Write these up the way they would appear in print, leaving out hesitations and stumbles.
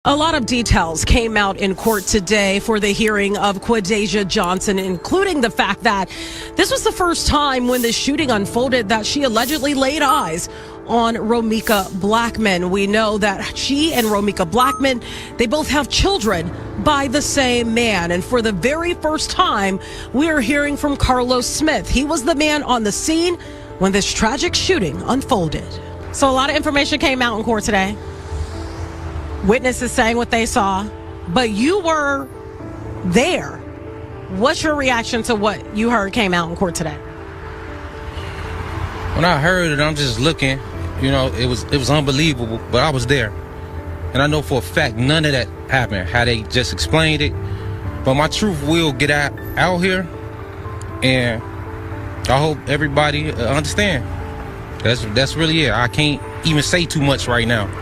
A lot of details came out in court today for the hearing of Quadasia Johnson, including the fact that this was the first time when the shooting unfolded that she allegedly laid eyes on Romeca Blackman. We know that she and Romeca Blackman, they both have children by the same man. And for the very first time, we are hearing from Carlos Smith. He was the man on the scene when this tragic shooting unfolded. So a lot of information came out in court today. Witnesses saying what they saw, but you were there. What's your reaction to what you heard came out in court today? When I heard it, I'm just looking, it was unbelievable, but I was there. And I know for a fact none of that happened, how they just explained it. But my truth will get out here, and I hope everybody understand. That's really it. I can't even say too much right now.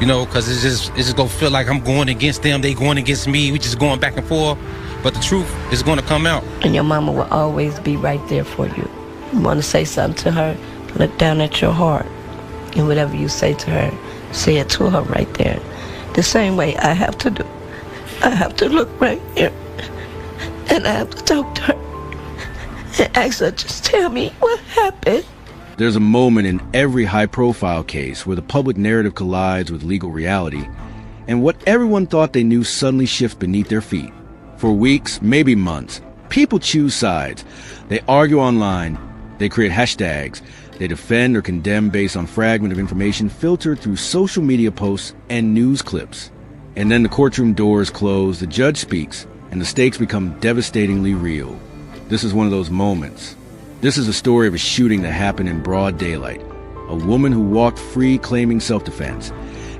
Because it's just gonna feel like I'm going against them, they going against me, we just going back and forth. But the truth is gonna come out. And your mama will always be right there for you. You want to say something to her, look down at your heart. And whatever you say to her, say it to her right there. The same way I have to do. I have to look right here. And I have to talk to her. And ask her, just tell me what happened. There's a moment in every high-profile case where the public narrative collides with legal reality, and what everyone thought they knew suddenly shifts beneath their feet. For weeks, maybe months, people choose sides. They argue online, they create hashtags, they defend or condemn based on fragment of information filtered through social media posts and news clips. And then the courtroom doors close, the judge speaks, and the stakes become devastatingly real. This is one of those moments. This is a story of a shooting that happened in broad daylight, a woman who walked free claiming self-defense,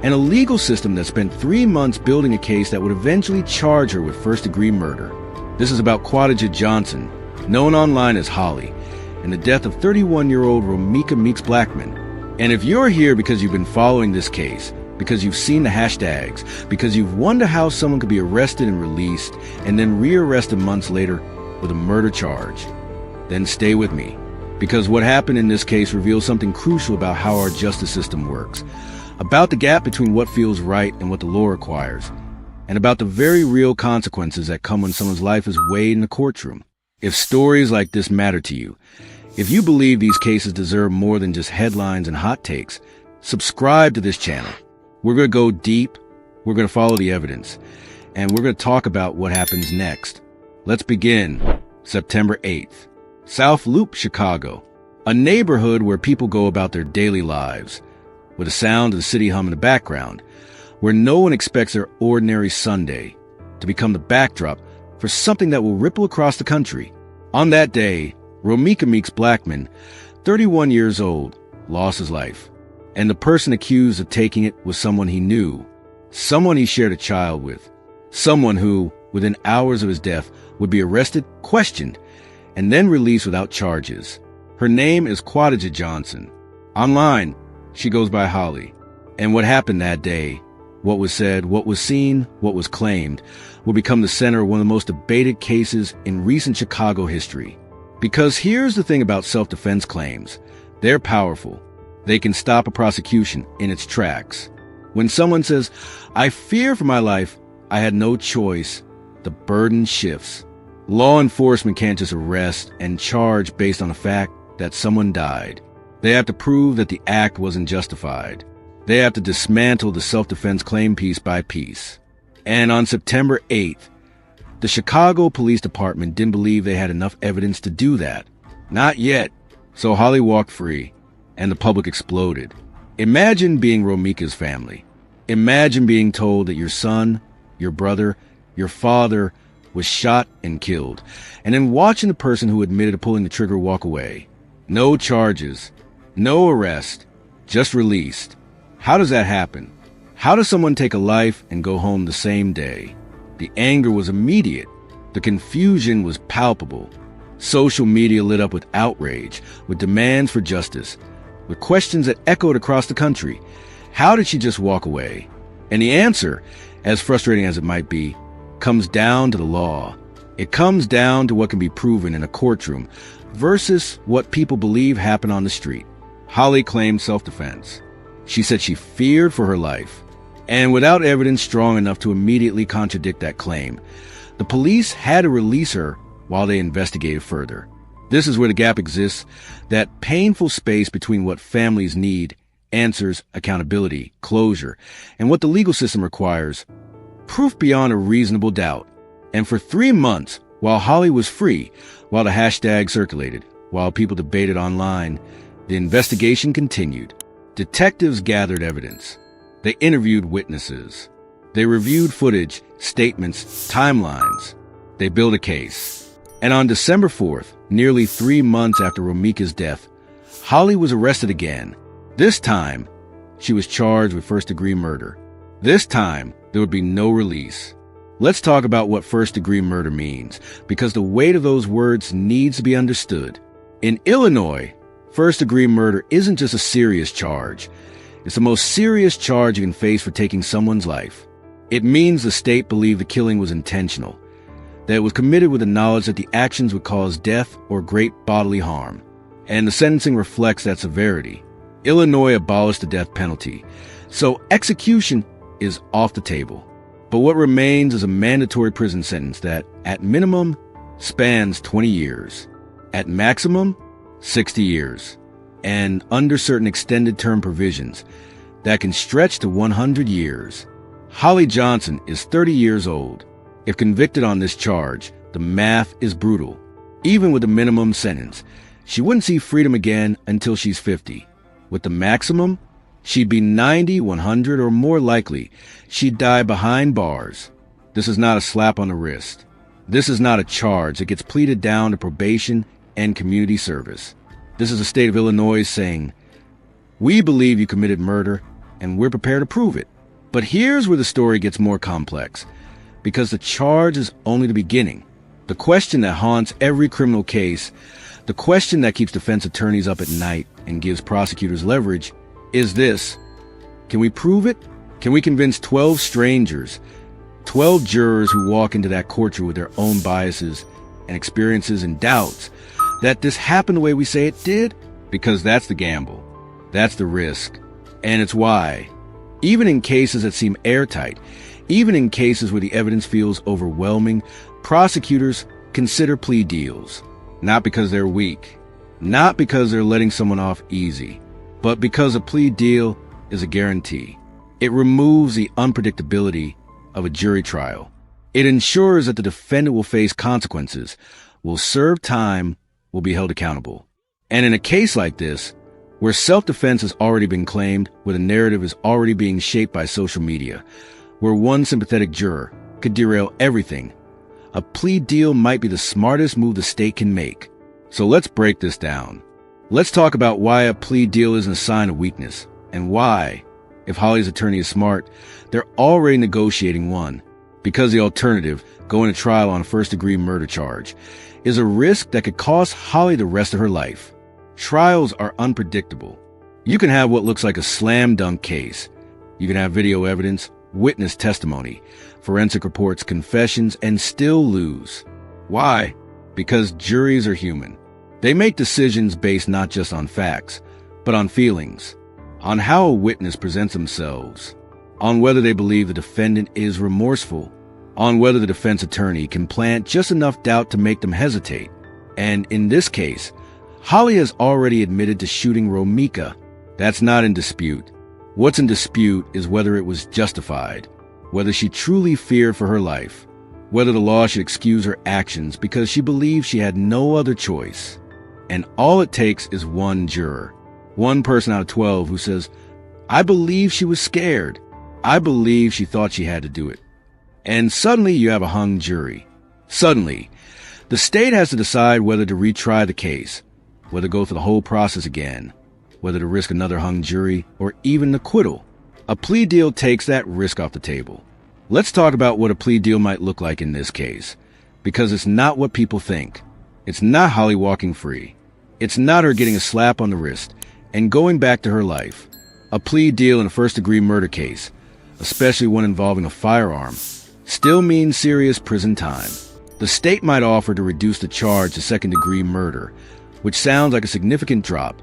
and a legal system that spent 3 months building a case that would eventually charge her with first-degree murder. This is about Quadasia Johnson, known online as Holly, and the death of 31-year-old Romeca Meeks Blackman. And if you're here because you've been following this case, because you've seen the hashtags, because you've wondered how someone could be arrested and released, and then re-arrested months later with a murder charge, then stay with me, because what happened in this case reveals something crucial about how our justice system works, about the gap between what feels right and what the law requires, and about the very real consequences that come when someone's life is weighed in the courtroom. If stories like this matter to you, if you believe these cases deserve more than just headlines and hot takes, subscribe to this channel. We're going to go deep, we're going to follow the evidence, and we're going to talk about what happens next. Let's begin. September 8th. South Loop, Chicago, a neighborhood where people go about their daily lives, with the sound of the city hum in the background, where no one expects their ordinary Sunday to become the backdrop for something that will ripple across the country. On that day, Romeca Meeks Blackman, 31 years old, lost his life, and the person accused of taking it was someone he knew, someone he shared a child with, someone who, within hours of his death, would be arrested, questioned, and then released without charges. Her name is Quadasia Johnson. Online, she goes by Holly. And what happened that day, what was said, what was seen, what was claimed, will become the center of one of the most debated cases in recent Chicago history. Because here's the thing about self-defense claims. They're powerful. They can stop a prosecution in its tracks. When someone says, "I fear for my life, I had no choice," the burden shifts. Law enforcement can't just arrest and charge based on the fact that someone died. They have to prove that the act wasn't justified. They have to dismantle the self-defense claim piece by piece. And on September 8th, the Chicago Police Department didn't believe they had enough evidence to do that. Not yet. So Holly walked free, and the public exploded. Imagine being Romeca's family. Imagine being told that your son, your brother, your father was shot and killed, and then watching the person who admitted to pulling the trigger walk away. No charges, no arrest, just released. How does that happen? How does someone take a life and go home the same day? The anger was immediate. The confusion was palpable. Social media lit up with outrage, with demands for justice, with questions that echoed across the country. How did she just walk away? And the answer, as frustrating as it might be, comes down to the law. It comes down to what can be proven in a courtroom versus what people believe happened on the street. Holly claimed self-defense. She said she feared for her life. And without evidence strong enough to immediately contradict that claim, the police had to release her while they investigated further. This is where the gap exists, that painful space between what families need, answers, accountability, closure, and what the legal system requires, proof beyond a reasonable doubt. And for 3 months, while Holly was free, while the hashtag circulated, while people debated online, the investigation continued. Detectives gathered evidence. They interviewed witnesses. They reviewed footage, statements, timelines. They built a case. And on December 4th, nearly 3 months after Romeca's death, Holly was arrested again. This time, she was charged with first-degree murder. This time, there would be no release. Let's talk about what first-degree murder means, because the weight of those words needs to be understood. In Illinois, first-degree murder isn't just a serious charge. It's the most serious charge you can face for taking someone's life. It means the state believed the killing was intentional, that it was committed with the knowledge that the actions would cause death or great bodily harm. And the sentencing reflects that severity. Illinois abolished the death penalty, so execution is off the table. But what remains is a mandatory prison sentence that, at minimum, spans 20 years. At maximum, 60 years. And under certain extended term provisions, that can stretch to 100 years. Holly Johnson is 30 years old. If convicted on this charge, the math is brutal. Even with the minimum sentence, she wouldn't see freedom again until she's 50. With the maximum, she'd be 90, 100, or more likely, she'd die behind bars. This is not a slap on the wrist. This is not a charge that gets pleaded down to probation and community service. This is the state of Illinois saying, we believe you committed murder, and we're prepared to prove it. But here's where the story gets more complex, because the charge is only the beginning. The question that haunts every criminal case, the question that keeps defense attorneys up at night and gives prosecutors leverage, is this: can we prove it? Can we convince 12 strangers, 12 jurors who walk into that courtroom with their own biases and experiences and doubts, that this happened the way we say it did? Because that's the gamble. That's the risk. And it's why, even in cases that seem airtight, even in cases where the evidence feels overwhelming, prosecutors consider plea deals. Not because they're weak, not because they're letting someone off easy, but because a plea deal is a guarantee. It removes the unpredictability of a jury trial. It ensures that the defendant will face consequences, will serve time, will be held accountable. And in a case like this, where self-defense has already been claimed, where the narrative is already being shaped by social media, where one sympathetic juror could derail everything, a plea deal might be the smartest move the state can make. So let's break this down. Let's talk about why a plea deal isn't a sign of weakness, and why, if Holly's attorney is smart, they're already negotiating one. Because the alternative, going to trial on a first-degree murder charge, is a risk that could cost Holly the rest of her life. Trials are unpredictable. You can have what looks like a slam-dunk case. You can have video evidence, witness testimony, forensic reports, confessions, and still lose. Why? Because juries are human. They make decisions based not just on facts, but on feelings, on how a witness presents themselves, on whether they believe the defendant is remorseful, on whether the defense attorney can plant just enough doubt to make them hesitate. And in this case, Holly has already admitted to shooting Romeca. That's not in dispute. What's in dispute is whether it was justified, whether she truly feared for her life, whether the law should excuse her actions because she believes she had no other choice. And all it takes is one juror, one person out of 12 who says, I believe she was scared. I believe she thought she had to do it. And suddenly you have a hung jury. Suddenly, the state has to decide whether to retry the case, whether to go through the whole process again, whether to risk another hung jury or even acquittal. A plea deal takes that risk off the table. Let's talk about what a plea deal might look like in this case, because it's not what people think. It's not Holly walking free. It's not her getting a slap on the wrist and going back to her life. A plea deal in a first-degree murder case, especially one involving a firearm, still means serious prison time. The state might offer to reduce the charge to second-degree murder, which sounds like a significant drop.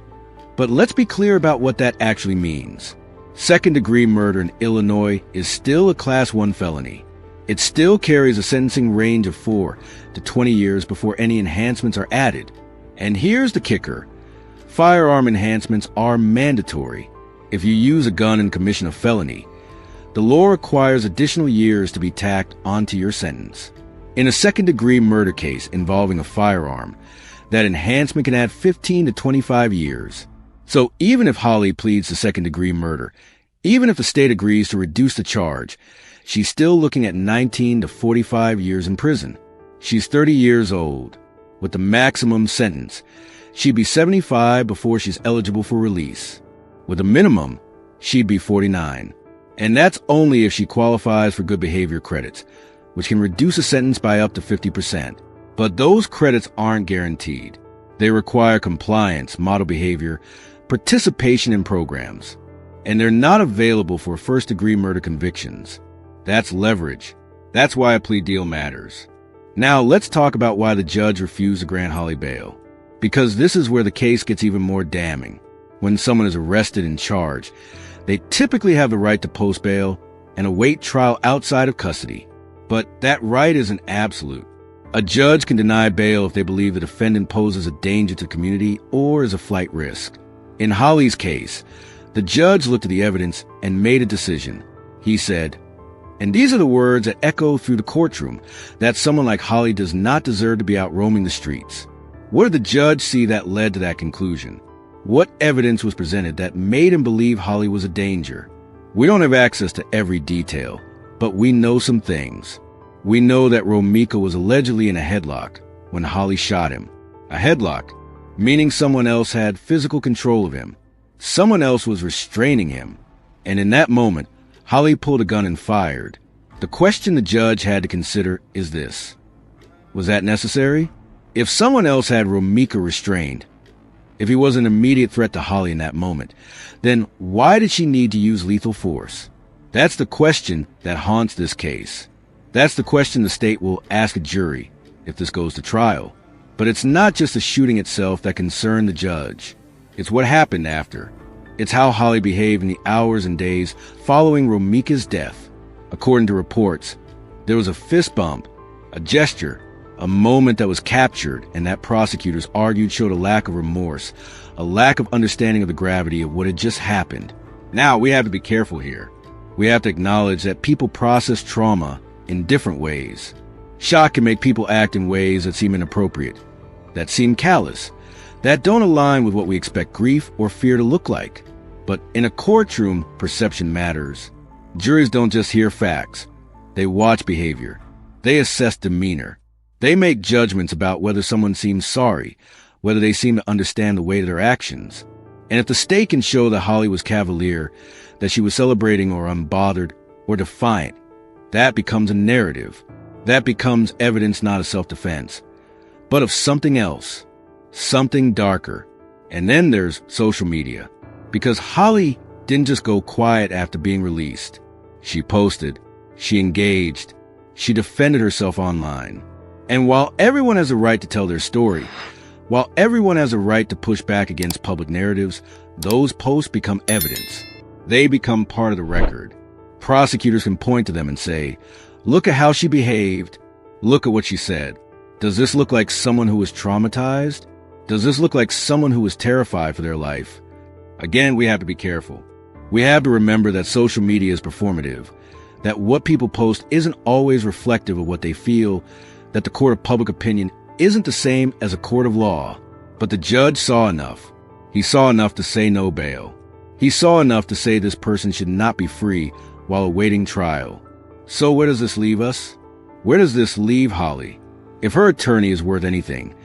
But let's be clear about what that actually means. Second-degree murder in Illinois is still a Class 1 felony. It still carries a sentencing range of 4 to 20 years before any enhancements are added. And here's the kicker. Firearm enhancements are mandatory. If you use a gun and commission a felony, the law requires additional years to be tacked onto your sentence. In a second-degree murder case involving a firearm, that enhancement can add 15 to 25 years. So even if Holly pleads to second-degree murder, even if the state agrees to reduce the charge, she's still looking at 19 to 45 years in prison. She's 30 years old. With the maximum sentence, she'd be 75 before she's eligible for release. With a minimum, she'd be 49. And that's only if she qualifies for good behavior credits, which can reduce a sentence by up to 50%. But those credits aren't guaranteed. They require compliance, model behavior, participation in programs, and they're not available for first-degree murder convictions. That's leverage. That's why a plea deal matters. Now, let's talk about why the judge refused to grant Holly bail. Because this is where the case gets even more damning. When someone is arrested and charged, they typically have the right to post bail and await trial outside of custody. But that right isn't absolute. A judge can deny bail if they believe the defendant poses a danger to the community or is a flight risk. In Holly's case, the judge looked at the evidence and made a decision. He said, and these are the words that echo through the courtroom, that someone like Holly does not deserve to be out roaming the streets. What did the judge see that led to that conclusion? What evidence was presented that made him believe Holly was a danger? We don't have access to every detail, but we know some things. We know that Romeca was allegedly in a headlock when Holly shot him. A headlock, meaning someone else had physical control of him. Someone else was restraining him. And in that moment, Holly pulled a gun and fired. The question the judge had to consider is this. Was that necessary? If someone else had Romeca restrained, if he was an immediate threat to Holly in that moment, then why did she need to use lethal force? That's the question that haunts this case. That's the question the state will ask a jury if this goes to trial. But it's not just the shooting itself that concerned the judge. It's what happened after. It's how Holly behaved in the hours and days following Romeca's death. According to reports, there was a fist bump, a gesture, a moment that was captured and that prosecutors argued showed a lack of remorse, a lack of understanding of the gravity of what had just happened. Now, we have to be careful here. We have to acknowledge that people process trauma in different ways. Shock can make people act in ways that seem inappropriate, that seem callous, that don't align with what we expect grief or fear to look like. But in a courtroom, perception matters. Juries don't just hear facts. They watch behavior. They assess demeanor. They make judgments about whether someone seems sorry, whether they seem to understand the weight of their actions. And if the state can show that Holly was cavalier, that she was celebrating or unbothered or defiant, that becomes a narrative. That becomes evidence not of self-defense, but of something else, something darker. And then there's social media. Because Holly didn't just go quiet after being released. She posted, she engaged, she defended herself online. And while everyone has a right to tell their story, while everyone has a right to push back against public narratives, those posts become evidence. They become part of the record. Prosecutors can point to them and say, look at how she behaved. Look at what she said. Does this look like someone who was traumatized? Does this look like someone who was terrified for their life? Again, we have to be careful. We have to remember that social media is performative, that what people post isn't always reflective of what they feel, that the court of public opinion isn't the same as a court of law. But the judge saw enough. He saw enough to say no bail. He saw enough to say this person should not be free while awaiting trial. So where does this leave us? Where does this leave Holly? If her attorney is worth anything,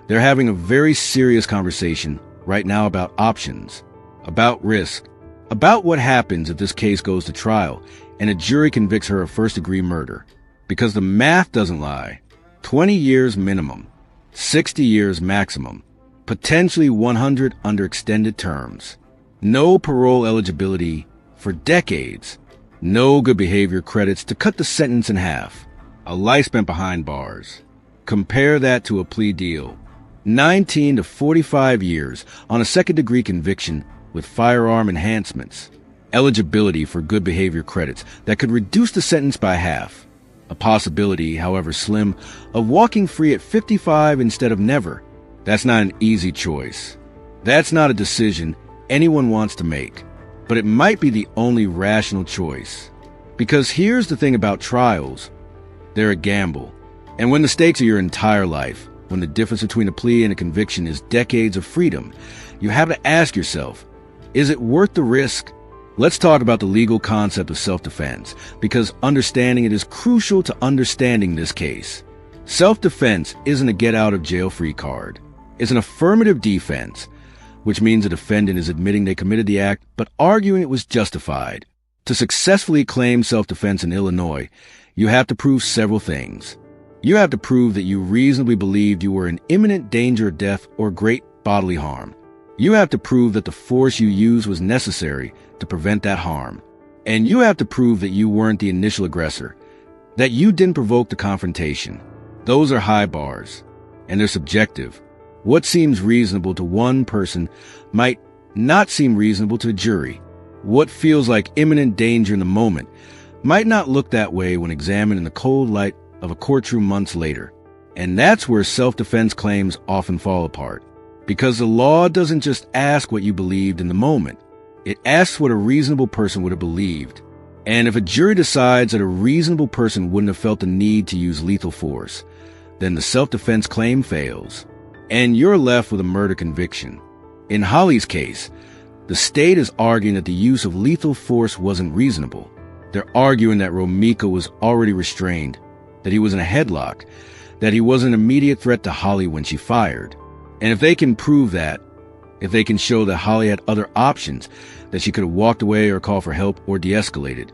they're having a very serious conversation right now about options, about risk, about what happens if this case goes to trial and a jury convicts her of first-degree murder. Because the math doesn't lie. 20 years minimum, 60 years maximum, potentially 100 under extended terms. No parole eligibility for decades. No good behavior credits to cut the sentence in half. A life spent behind bars. Compare that to a plea deal. 19 to 45 years on a second-degree conviction with firearm enhancements. eligibility for good behavior credits that could reduce the sentence by half, a possibility, however slim, of walking free at 55 instead of never. That's not an easy choice. That's not a decision anyone wants to make, but it might be the only rational choice. Because here's the thing about trials. They're a gamble. And when the stakes are your entire life, when the difference between a plea and a conviction is decades of freedom, you have to ask yourself, is it worth the risk? Let's talk about the legal concept of self-defense, because understanding it is crucial to understanding this case. Self-defense isn't a get-out-of-jail-free card. It's an affirmative defense, which means a defendant is admitting they committed the act, but arguing it was justified. To successfully claim self-defense in Illinois, you have to prove several things. You have to prove that you reasonably believed you were in imminent danger of death or great bodily harm. You have to prove that the force you used was necessary to prevent that harm. And you have to prove that you weren't the initial aggressor, that you didn't provoke the confrontation. Those are high bars, and they're subjective. What seems reasonable to one person might not seem reasonable to a jury. What feels like imminent danger in the moment might not look that way when examined in the cold light of a courtroom months later. And that's where self-defense claims often fall apart. Because the law doesn't just ask what you believed in the moment. It asks what a reasonable person would have believed. And if a jury decides that a reasonable person wouldn't have felt the need to use lethal force, then the self-defense claim fails. And you're left with a murder conviction. In Holly's case, the state is arguing that the use of lethal force wasn't reasonable. They're arguing that Romeca was already restrained, that he was in a headlock, that he was an immediate threat to Holly when she fired. And if they can prove that, if they can show that Holly had other options, that she could have walked away or called for help or de-escalated,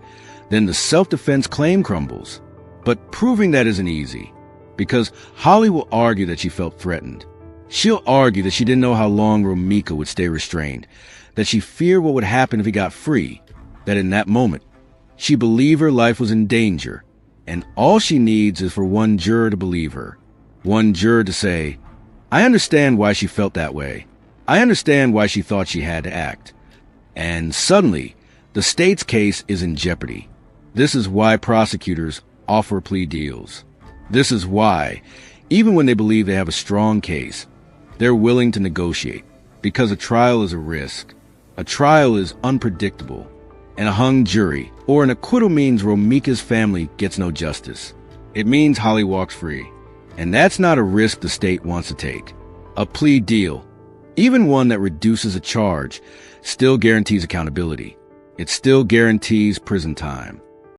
then the self-defense claim crumbles. But proving that isn't easy, because Holly will argue that she felt threatened. She'll argue that she didn't know how long Romeca would stay restrained, that she feared what would happen if he got free, that in that moment, she believed her life was in danger, and all she needs is for one juror to believe her. One juror to say, I understand why she felt that way. I understand why she thought she had to act. And suddenly, the state's case is in jeopardy. This is why prosecutors offer plea deals. This is why, even when they believe they have a strong case, they're willing to negotiate, because a trial is a risk. A trial is unpredictable, and a hung jury, or an acquittal, means Romeca's family gets no justice. It means Holly walks free, and that's not a risk the state wants to take. A plea deal, even one that reduces a charge, still guarantees accountability. It still guarantees prison time.